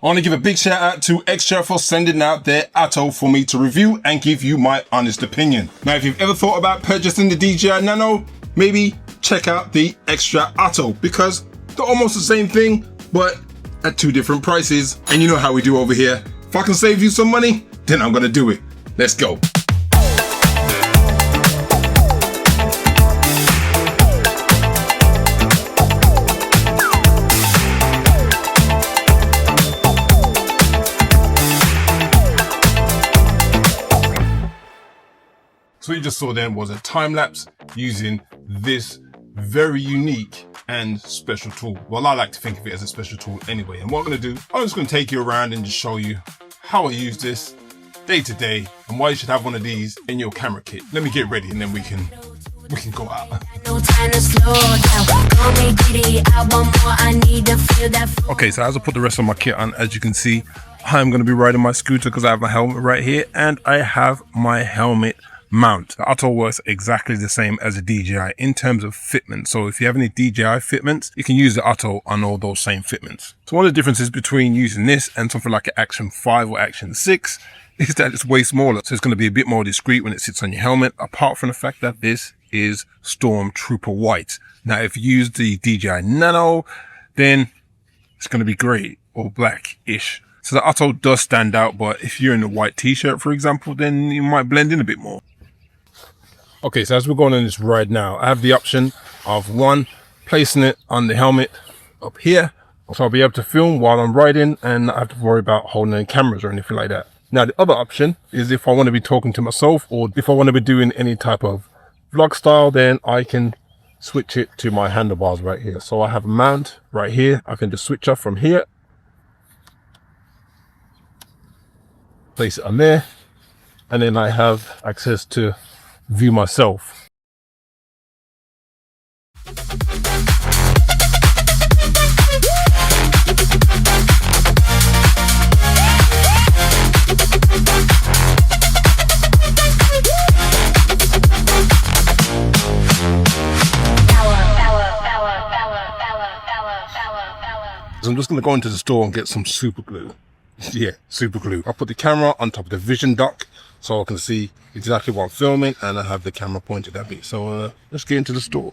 I want to give a big shout out to Xtra for sending out their Atto for me to review and give you my honest opinion. Now, if you've ever thought about purchasing the DJI Nano, maybe check out the Xtra Atto because they're almost the same thing, but at two different prices. And you know how we do over here. If I can save you some money, then I'm gonna do it. Let's go. So what you just saw then was a time lapse using this very unique and special tool. Well, I like to think of it as a special tool anyway. And what I'm gonna do, I'm just gonna take you around and just show you how I use this day to day and why you should have one of these in your camera kit. Let me get ready and then we can go out. Okay, so as I put the rest of my kit on, as you can see, I'm gonna be riding my scooter because I have my helmet right here and I have my helmet mount. The Atto works exactly the same as a DJI in terms of fitment. So if you have any DJI fitments, you can use the Atto on all those same fitments. So one of the differences between using this and something like an Action 5 or Action 6 is that it's way smaller. So it's going to be a bit more discreet when it sits on your helmet, apart from the fact that this is Stormtrooper white. Now, if you use the DJI Nano, then it's going to be grey or black-ish. So the Atto does stand out, but if you're in a white t-shirt, for example, then you might blend in a bit more. Okay, so as we're going on this ride now, I have the option of one, placing it on the helmet up here. So I'll be able to film while I'm riding and not have to worry about holding any cameras or anything like that. Now, the other option is if I want to be talking to myself or if I want to be doing any type of vlog style, then I can switch it to my handlebars right here. So I have a mount right here. I can just switch off from here. Place it on there. And then I have access to view myself. So I'm just going to go into the store and get some super glue. Yeah, super glue. I'll put the camera on top of the vision dock so I can see exactly what I'm filming and I have the camera pointed at me. So let's get into the store.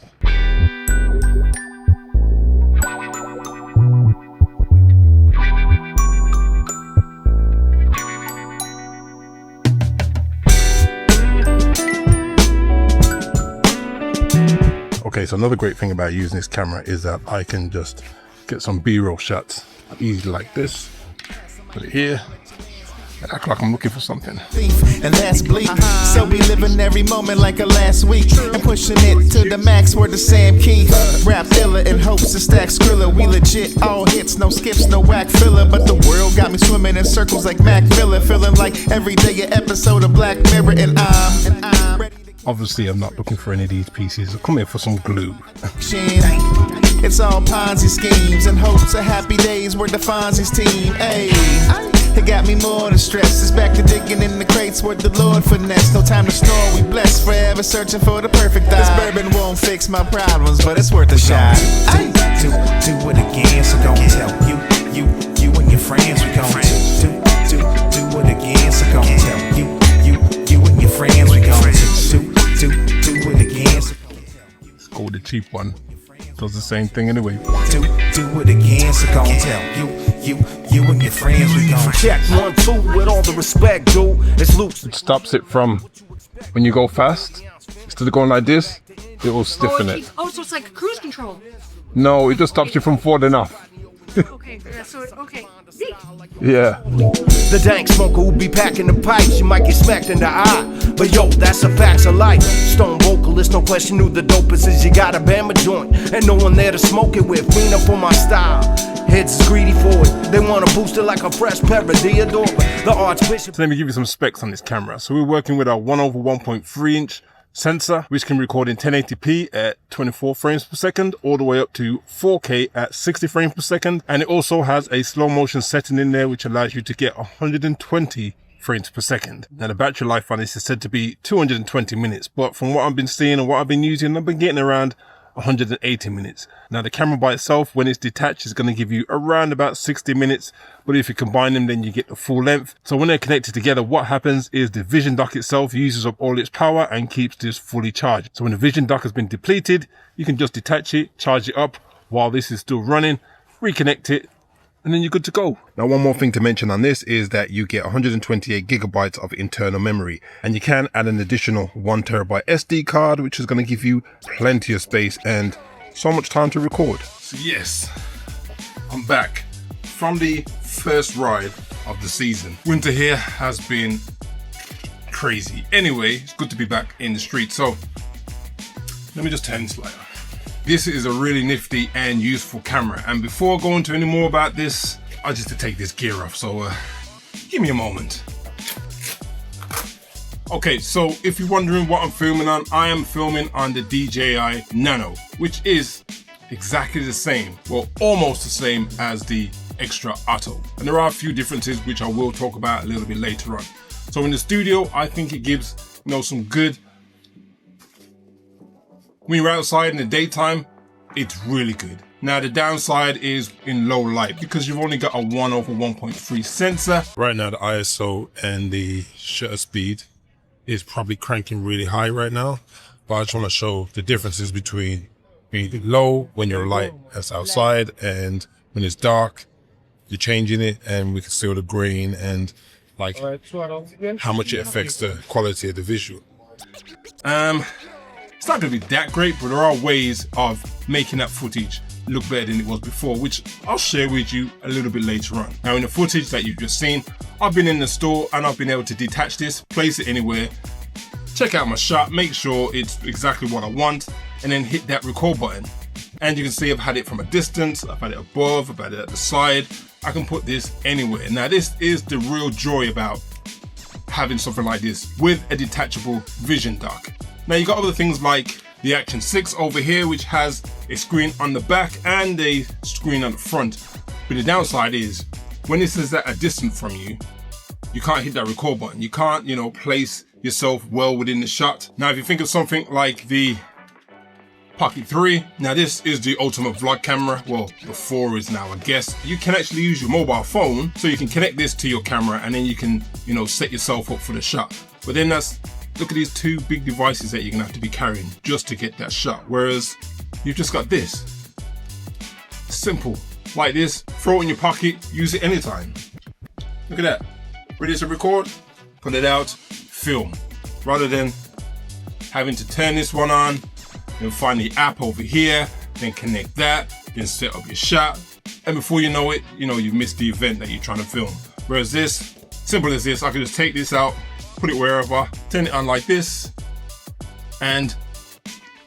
Okay, so another great thing about using this camera is that I can just get some B-roll shots easily like this. Put it here. Act like I'm looking for something. And that's bleak. So we living every moment like a last week and pushing it to the max where the Sam Key rap filler in hopes to stack Skrilla. We legit all hits, no skips, no whack filler. But the world got me swimming in circles like Mac Miller, feeling like every day an episode of Black Mirror. And I'm ready. Obviously, I'm not looking for any of these pieces. I'm coming for some glue. It's all Ponzi schemes and hopes of happy days where the Fonzie's team. Hey, it got me more than stressed. It's back to digging in the crates where the Lord finesse. No time to snore, we blessed. Forever searching for the perfect eye. This bourbon won't fix my problems, but it's worth a shot. Do it again, so don't tell you and your friends. We gon' do it again, so don't tell you and your friends. We gon' do it again. Let's go with the cheap one. Does the same thing anyway. Do it again, so gon' tell you and your friends. We gon' check 1, 2 with all the respect, dude. It's loose. It stops it from when you go fast. Instead of going like this, it will stiffen it. Oh, so it's like cruise control. No, it just stops you from falling off. Okay, yeah, so it's okay. Yeah. The dank smoker who be packing the pipes, you might get smacked in the eye. But yo, that's a fact of life. Stone vocalist, no question who the dopest is. You got a Bama joint and no one there to smoke it with. Lean up on my style. Heads is greedy for it. They want to boost it like a fresh pair of Theodore. The Archbishop. So let me give you some specs on this camera. So we're working with a 1/1.3 inch sensor, which can record in 1080p at 24 frames per second, all the way up to 4K at 60 frames per second. And it also has a slow motion setting in there, which allows you to get 120 frames per second. Now the battery life on this is said to be 220 minutes, but from what I've been seeing and what I've been using, I've been getting around 180 minutes. Now the camera by itself, when it's detached, is going to give you around about 60 minutes. But if you combine them, then you get the full length. So when they're connected together, what happens is the vision dock itself uses up all its power and keeps this fully charged. So when the vision dock has been depleted, you can just detach it, charge it up while this is still running, reconnect it, and then you're good to go. Now, one more thing to mention on this is that you get 128 gigabytes of internal memory, and you can add an additional 1 terabyte SD card, which is going to give you plenty of space and so much time to record. So yes, I'm back from the first ride of the season. Winter here has been crazy. Anyway, it's good to be back in the street. So let me just turn this light on. This is a really nifty and useful camera. And before going into any more about this, I just to take this gear off. So give me a moment. Okay, so if you're wondering what I'm filming on, I am filming on the DJI Nano, which is exactly the same, well, almost the same as the Xtra Atto. And there are a few differences which I will talk about a little bit later on. So in the studio, I think it gives, some good. When you're outside in the daytime, it's really good. Now the downside is in low light because you've only got a 1/1.3 sensor. Right now the ISO and the shutter speed is probably cranking really high right now. But I just want to show the differences between being low when you're light that's outside and when it's dark, you're changing it and we can see all the grain and like how much it affects the quality of the visual. It's not going to be that great, but there are ways of making that footage look better than it was before, which I'll share with you a little bit later on. Now, in the footage that you've just seen, I've been in the store and I've been able to detach this, place it anywhere, check out my shot, make sure it's exactly what I want, and then hit that record button. And you can see I've had it from a distance, I've had it above, I've had it at the side. I can put this anywhere. Now, this is the real joy about having something like this with a detachable vision dock. Now you got other things like the Action 6 over here, which has a screen on the back and a screen on the front. But the downside is when this is at a distance from you, you can't hit that record button. You can't, place yourself well within the shot. Now, if you think of something like the Pocket 3, now this is the ultimate vlog camera. Well, the 4 is now, I guess. You can actually use your mobile phone, so you can connect this to your camera and then you can, set yourself up for the shot. But then look at these two big devices that you're gonna have to be carrying just to get that shot. Whereas you've just got this. Simple, like this, throw it in your pocket, use it anytime. Look at that, ready to record, put it out, film. Rather than having to turn this one on, then find the app over here, then connect that, then set up your shot. And before you know it, you've missed the event that you're trying to film. Whereas this, simple as this, I can just take this out, put it wherever, turn it on like this, and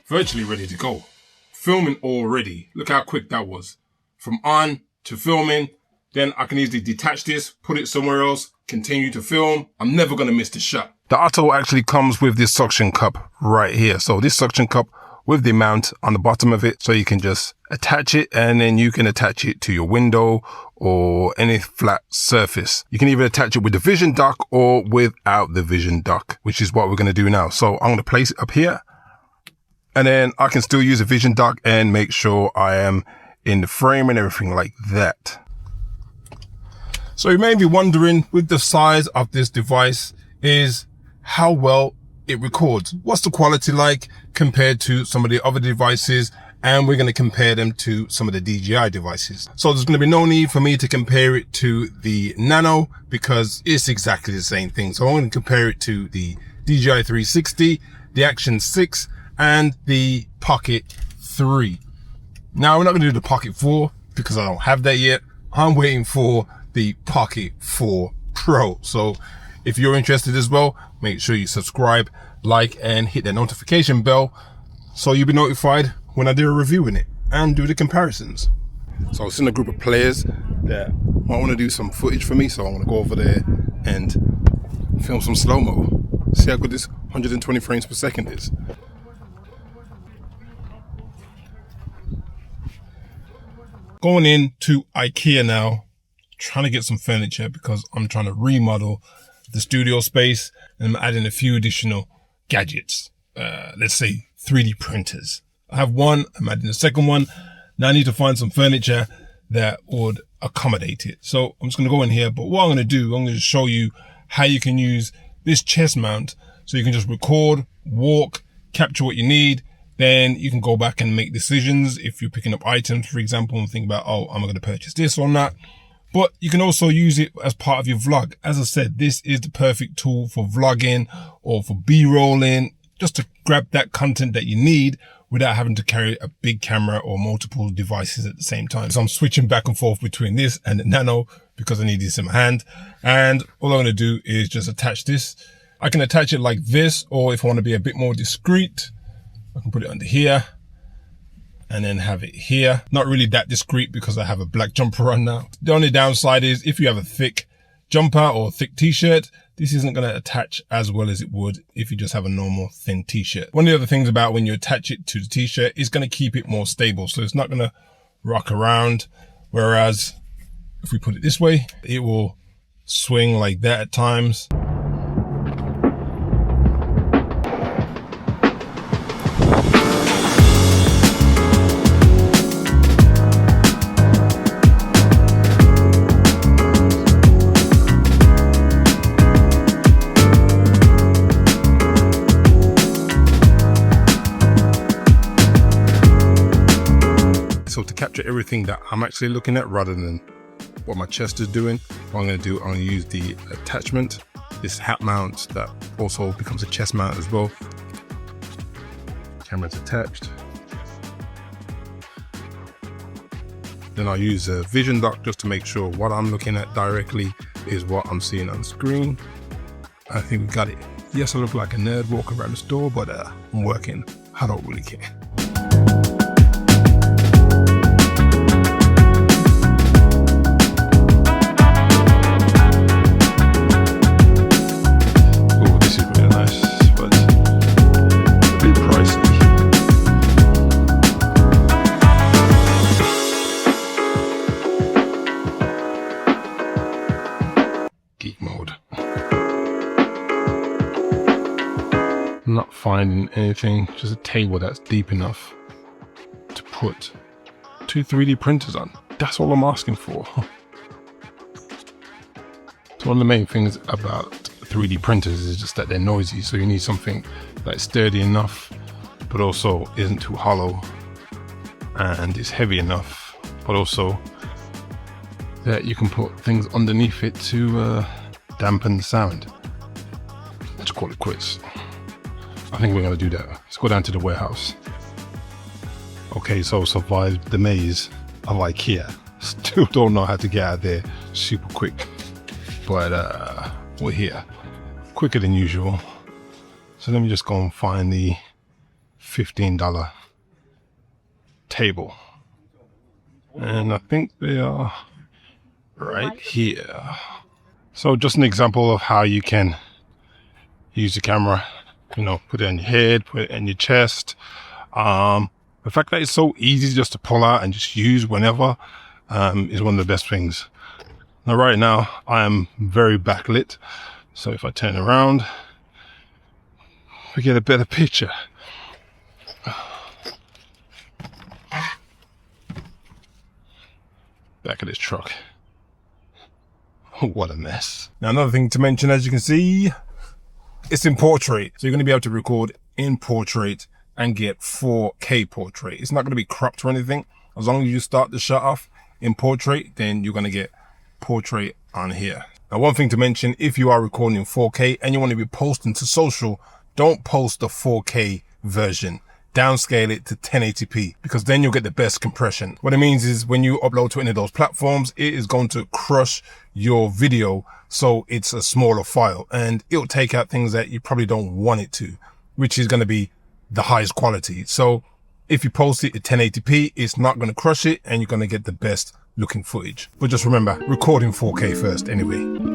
virtually ready to go. Filming already. Look how quick that was. From on to filming, then I can easily detach this, put it somewhere else, continue to film. I'm never going to miss the shot. The Atto actually comes with this suction cup right here. So this suction cup with the mount on the bottom of it, so you can just attach it and then you can attach it to your window or any flat surface. You can even attach it with the vision dock or without the vision dock, which is what we're going to do now. So I'm going to place it up here and then I can still use a vision dock and make sure I am in the frame and everything like that. So you may be wondering, with the size of this device, is how well it records. What's the quality like compared to some of the other devices? And we're going to compare them to some of the DJI devices. So there's going to be no need for me to compare it to the Nano because it's exactly the same thing. So I'm going to compare it to the DJI 360, the Action 6, and the Pocket 3. Now we're not going to do the Pocket 4 because I don't have that yet. I'm waiting for the Pocket 4 Pro. So if you're interested as well, make sure you subscribe, like, and hit that notification bell so you'll be notified when I do a review in it and do the comparisons. So I was in a group of players that might want to do some footage for me, so I'm going to go over there and film some slow-mo. See how good this 120 frames per second is. Going into IKEA now, trying to get some furniture because I'm trying to remodel the studio space and I'm adding a few additional gadgets. Let's say 3D printers. I have one, I'm adding a second one. Now I need to find some furniture that would accommodate it. So I'm just going to go in here, but what I'm going to do, I'm going to show you how you can use this chest mount so you can just record, walk, capture what you need. Then you can go back and make decisions if you're picking up items, for example, and think about, oh, am I going to purchase this or not? But you can also use it as part of your vlog. As I said, this is the perfect tool for vlogging or for B-rolling, just to grab that content that you need without having to carry a big camera or multiple devices at the same time. So I'm switching back and forth between this and the Nano because I need this in my hand. And all I'm going to do is just attach this. I can attach it like this, or if I want to be a bit more discreet, I can put it under here and then have it here. Not really that discreet because I have a black jumper on now. The only downside is if you have a thick jumper or thick t-shirt, this isn't going to attach as well as it would if you just have a normal thin t-shirt. One of the other things about when you attach it to the t-shirt is going to keep it more stable. So it's not going to rock around. Whereas if we put it this way, it will swing like that at times. So to capture everything that I'm actually looking at rather than what my chest is doing, what I'm going to do, I'm going to use the attachment, this hat mount that also becomes a chest mount as well. Camera's attached. Then I'll use a vision dock just to make sure what I'm looking at directly is what I'm seeing on screen. I think we got it. Yes, I look like a nerd walking around the store, but I'm working. I don't really care. Not finding anything, just a table that's deep enough to put 2 3D printers on. That's all I'm asking for. So one of the main things about 3D printers is just that they're noisy, so you need something that's sturdy enough but also isn't too hollow and is heavy enough, but also that you can put things underneath it to dampen the sound. Let's call it quits. I think we're going to do that. Let's go down to the warehouse. Okay, so survived the maze of IKEA. Still don't know how to get out of there super quick. But we're here. Quicker than usual. So let me just go and find the $15 table. And I think they are right here. So just an example of how you can use the camera. You know, put it on your head, put it in your chest. The fact that it's so easy just to pull out and just use whenever is one of the best things. Now, right now, I am very backlit. So if I turn around, we get a better picture. Back of this truck. What a mess. Now, another thing to mention, as you can see, it's in portrait, so you're going to be able to record in portrait and get 4K portrait. It's not going to be cropped or anything. As long as you start the shot off in portrait, then you're going to get portrait on here. Now, one thing to mention, if you are recording in 4K and you want to be posting to social, don't post the 4K version. Downscale it to 1080p because then you'll get the best compression. What it means is when you upload to any of those platforms, it is going to crush your video so it's a smaller file and it'll take out things that you probably don't want it to, which is going to be the highest quality. So if you post it at 1080p, it's not going to crush it and you're going to get the best looking footage. But just remember, record in 4K first anyway.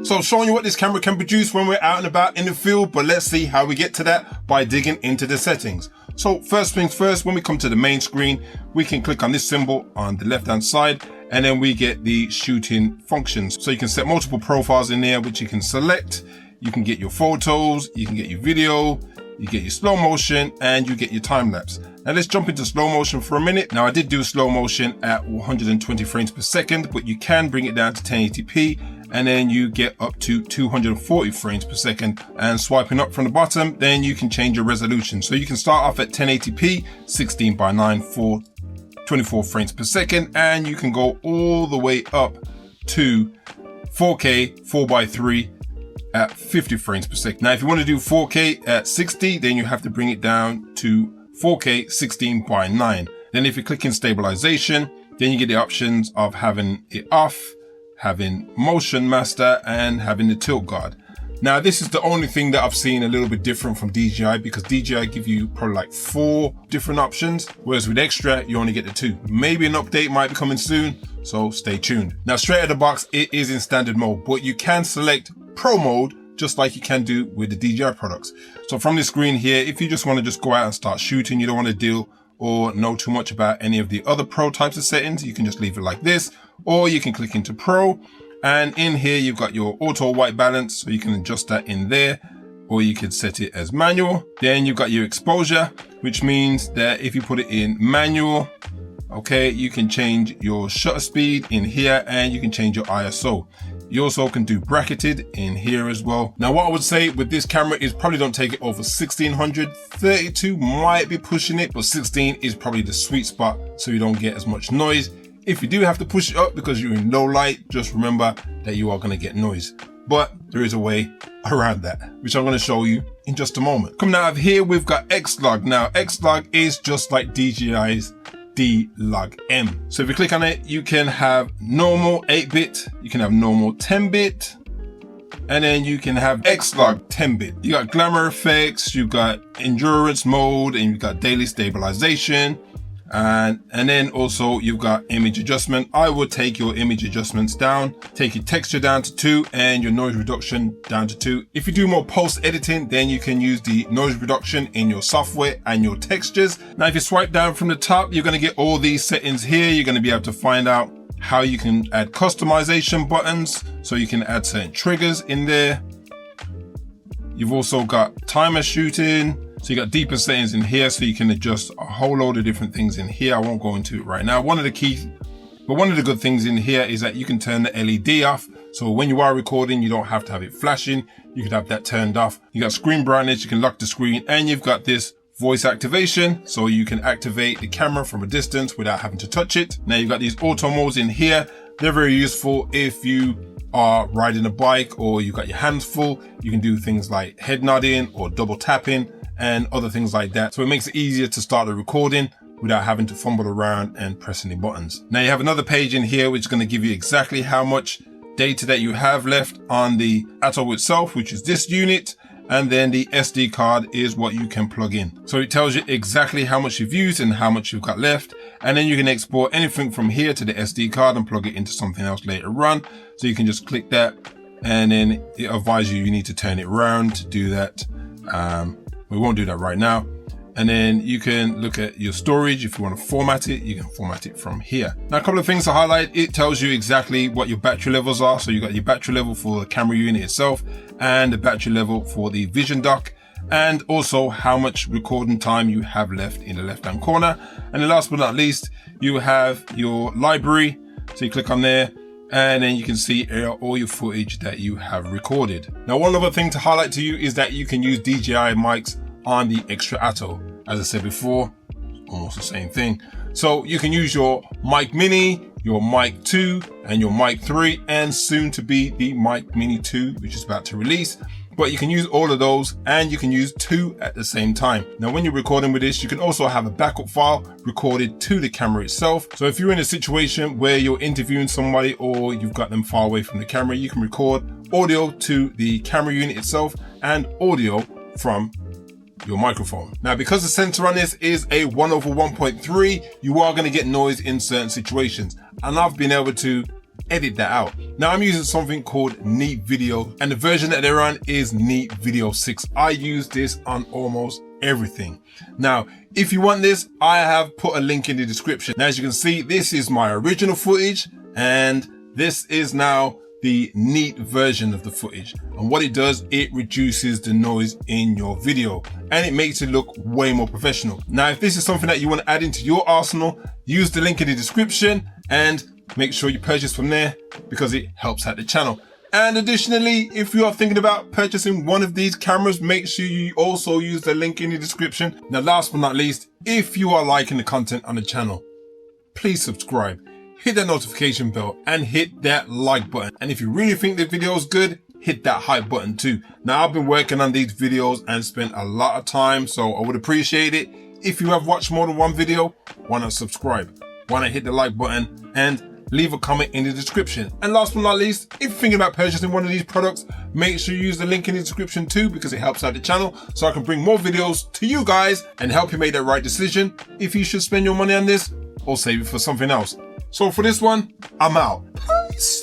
So showing you what this camera can produce when we're out and about in the field, but let's see how we get to that by digging into the settings. So first things first, when we come to the main screen, we can click on this symbol on the left hand side and then we get the shooting functions. So you can set multiple profiles in there, which you can select you can get your photos, you can get your video, you get your slow motion, and you get your time lapse. Now let's jump into slow motion for a minute. Now I did do slow motion at 120 frames per second, but you can bring it down to 1080p, and then you get up to 240 frames per second. And swiping up from the bottom, then you can change your resolution. So you can start off at 1080p, 16:9 for 24 frames per second, and you can go all the way up to 4K 4:3 at 50 frames per second. Now, if you want to do 4K at 60, then you have to bring it down to 4K 16:9. Then if you click in stabilization, then you get the options of having it off, having motion master, and having the tilt guard. Now, this is the only thing that I've seen a little bit different from DJI, because DJI give you probably like 4 different options, whereas with Xtra, you only get the 2. Maybe an update might be coming soon, so stay tuned. Now, straight out of the box, it is in standard mode, but you can select Pro mode, just like you can do with the DJI products. So from this screen here, if you just want to just go out and start shooting, you don't want to deal or know too much about any of the other Pro types of settings, you can just leave it like this, or you can click into Pro. And in here, you've got your auto white balance, so you can adjust that in there, or you can set it as manual. Then you've got your exposure, which means that if you put it in manual, okay, you can change your shutter speed in here, and you can change your ISO. You also can do bracketed in here as well. Now, what I would say with this camera is probably don't take it over 1600. 32 might be pushing it, but 16 is probably the sweet spot, so you don't get as much noise. If you do have to push it up because you're in low light, just remember that you are going to get noise. But there is a way around that, which I'm going to show you in just a moment. Coming out of here, we've got X-Log. Now, X-Log is just like DJI's D-Log M. So if you click on it, you can have normal 8-bit, you can have normal 10-bit, and then you can have X-Log 10-bit. You got glamour effects, you've got endurance mode, and you've got daily stabilization. And then also you've got image adjustment. I would take your image adjustments down, take your texture down to 2, and your noise reduction down to 2. If you do more post editing, then you can use the noise reduction in your software and your textures. Now, if you swipe down from the top, you're going to get all these settings here. You're going to be able to find out how you can add customization buttons, so you can add certain triggers in there. You've also got timer shooting. So you got deeper settings in here, so you can adjust a whole load of different things in here. I won't go into it right now. One of the good things in here is that you can turn the LED off. So when you are recording, you don't have to have it flashing. You can have that turned off. You got screen brightness, you can lock the screen, and you've got this voice activation, so you can activate the camera from a distance without having to touch it. Now you've got these auto modes in here. They're very useful if you are riding a bike or you've got your hands full. You can do things like head nodding or double tapping and other things like that. So it makes it easier to start the recording without having to fumble around and press any buttons. Now you have another page in here which is going to give you exactly how much data that you have left on the Atto itself, which is this unit, and then the SD card is what you can plug in. So it tells you exactly how much you've used and how much you've got left, and then you can export anything from here to the SD card and plug it into something else later on. So you can just click that, and then it advises you need to turn it around to do that. We won't do that right now. And then you can look at your storage. If you want to format it, you can format it from here. Now, a couple of things to highlight. It tells you exactly what your battery levels are. So you got your battery level for the camera unit itself and the battery level for the vision dock, and also how much recording time you have left in the left hand corner. And then last but not least, you have your library. So you click on there, and then you can see all your footage that you have recorded. Now, one other thing to highlight to you is that you can use DJI mics on the Xtra Atto. As I said before, almost the same thing. So you can use your Mic Mini, your Mic 2, and your Mic 3, and soon to be the Mic Mini 2, which is about to release. But you can use all of those, and you can use 2 at the same time. Now, when you're recording with this, you can also have a backup file recorded to the camera itself. So if you're in a situation where you're interviewing somebody or you've got them far away from the camera, you can record audio to the camera unit itself and audio from your microphone. Now, because the sensor on this is a 1/1.3, you are going to get noise in certain situations, and I've been able to edit that out. Now, I'm using something called Neat Video, and the version that they're on is Neat Video 6. I use this on almost everything. Now, if you want this, I have put a link in the description. Now, as you can see, this is my original footage, and this is now the neat version of the footage. And what it does, it reduces the noise in your video and it makes it look way more professional. Now, if this is something that you want to add into your arsenal, use the link in the description and make sure you purchase from there because it helps out the channel. And additionally, if you are thinking about purchasing one of these cameras, make sure you also use the link in the description. Now, last but not least, if you are liking the content on the channel, please subscribe, hit that notification bell and hit that like button. And if you really think the video is good, hit that hype button too. Now, I've been working on these videos and spent a lot of time, so I would appreciate it. If you have watched more than one video, why not subscribe? Why not hit the like button and leave a comment in the description? And last but not least, if you're thinking about purchasing one of these products, make sure you use the link in the description too, because it helps out the channel so I can bring more videos to you guys and help you make that right decision if you should spend your money on this or save it for something else. So for this one, I'm out. Peace.